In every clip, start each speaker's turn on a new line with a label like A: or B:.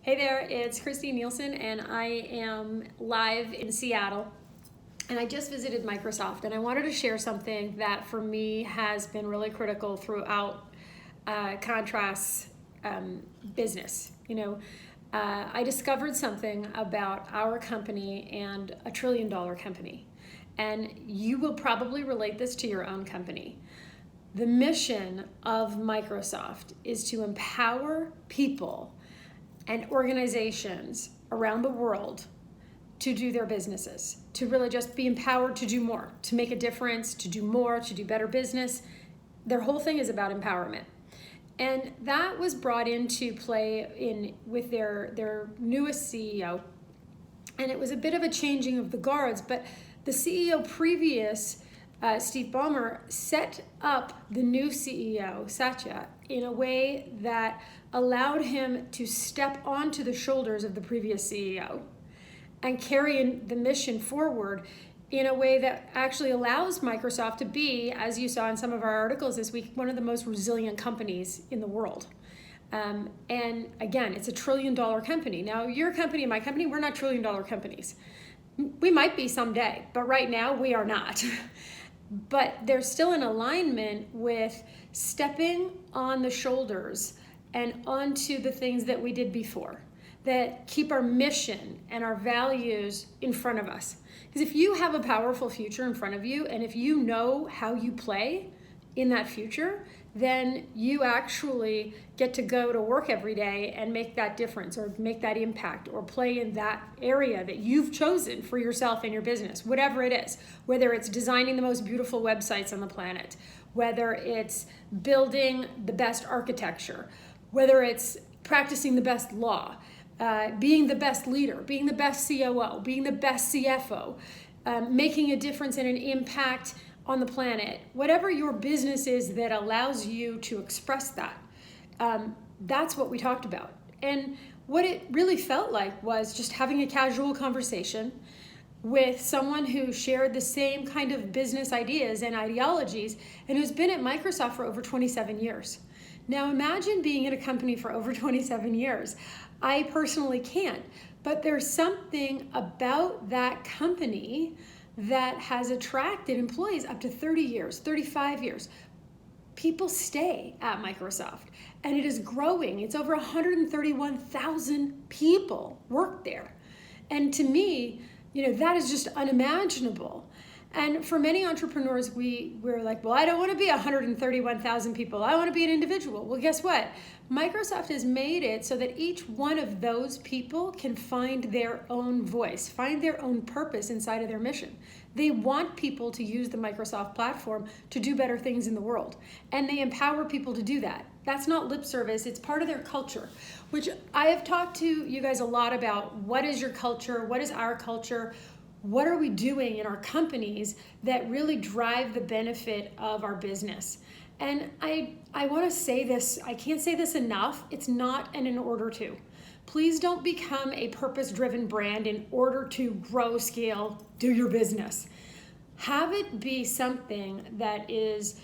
A: Hey there, it's Christine Nielsen, and I am live in Seattle. And I just visited Microsoft, and I wanted to share something that for me has been really critical throughout Contrast's business. I discovered something about our company and a $1 trillion company. And you will probably relate this to your own company. The mission of Microsoft is to empower people and organizations around the world to do their businesses, to really just be empowered to do more, to make a difference, to do more, to do better business. Their whole thing is about empowerment. And that was brought into play with their newest CEO. And it was a bit of a changing of the guards, but the CEO previous, Steve Ballmer, set up the new CEO, Satya, in a way that allowed him to step onto the shoulders of the previous CEO and carry the mission forward in a way that actually allows Microsoft to be, as you saw in some of our articles this week, one of the most resilient companies in the world. And again, it's a $1 trillion company. Now, your company and my company, we're not $1 trillion companies. We might be someday, but right now we are not. But there's still an alignment with stepping on the shoulders and onto the things that we did before, that keep our mission and our values in front of us. Because if you have a powerful future in front of you, and if you know how you play in that future, then you actually get to go to work every day and make that difference or make that impact or play in that area that you've chosen for yourself and your business, whatever it is, whether it's designing the most beautiful websites on the planet, whether it's building the best architecture, whether it's practicing the best law, being the best leader, being the best COO, being the best CFO, making a difference and an impact on the planet, whatever your business is that allows you to express that, that's what we talked about. And what it really felt like was just having a casual conversation with someone who shared the same kind of business ideas and ideologies and who's been at Microsoft for over 27 years. Now imagine being at a company for over 27 years. I personally can't, but there's something about that company that has attracted employees up to 30 years, 35 years. People stay at Microsoft, and it is growing. It's over 131,000 people work there. And to me, that is just unimaginable. And for many entrepreneurs, we're like, well, I don't want to be 131,000 people. I want to be an individual. Well, guess what? Microsoft has made it so that each one of those people can find their own voice, find their own purpose inside of their mission. They want people to use the Microsoft platform to do better things in the world. And they empower people to do that. That's not lip service. It's part of their culture, which I have talked to you guys a lot about. What is your culture? What is our culture? What are we doing in our companies that really drive the benefit of our business? And I want to say this, I can't say this enough, it's not an in order to. Please don't become a purpose-driven brand in order to grow, scale, do your business. Have it be something that is,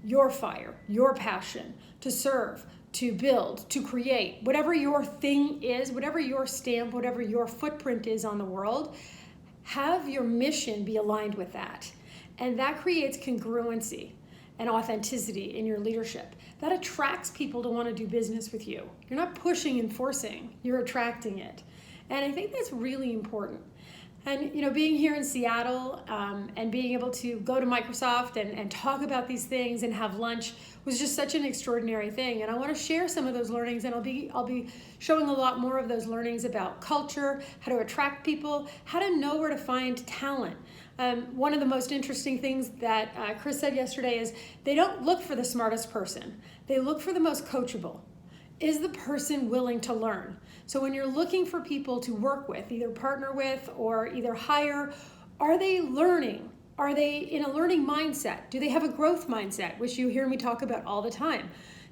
A: your fire, your passion to serve, to build, to create, whatever your thing is, whatever your stamp, whatever your footprint is on the world. Have your mission be aligned with that. And that creates congruency and authenticity in your leadership. That attracts people to want to do business with you. You're not pushing and forcing, you're attracting it. And I think that's really important. And being here in Seattle and being able to go to Microsoft and talk about these things and have lunch was just such an extraordinary thing. And I want to share some of those learnings, and I'll be showing a lot more of those learnings about culture, how to attract people, how to know where to find talent. One of the most interesting things that Chris said yesterday is they don't look for the smartest person. They look for the most coachable. Is the person willing to learn? So when you're looking for people to work with, either partner with or either hire, are they learning? Are they in a learning mindset? Do they have a growth mindset, which you hear me talk about all the time?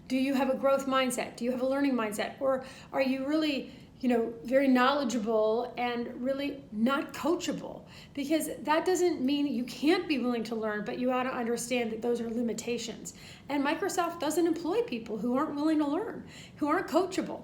A: Do you have a growth mindset? Do you have a learning mindset? Or are you really very knowledgeable and really not coachable? Because that doesn't mean you can't be willing to learn, but you ought to understand that those are limitations. And Microsoft doesn't employ people who aren't willing to learn, who aren't coachable.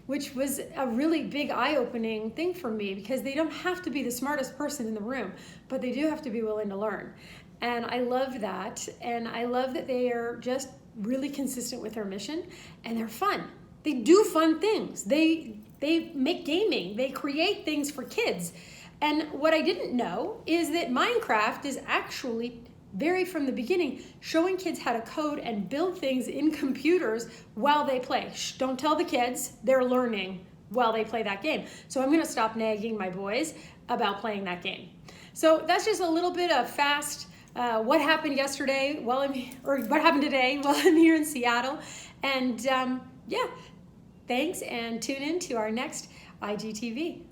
A: which was a really big eye-opening thing for me, because they don't have to be the smartest person in the room, but they do have to be willing to learn. And I love that. And I love that they are just really consistent with their mission, and they're fun. They do fun things. They make gaming. They create things for kids. And what I didn't know is that Minecraft is actually very from the beginning showing kids how to code and build things in computers while they play. Shh, don't tell the kids, they're learning while they play that game. So I'm gonna stop nagging my boys about playing that game. So that's just a little bit of fast what happened yesterday what happened today while I'm here in Seattle. And yeah, thanks, and tune in to our next IGTV.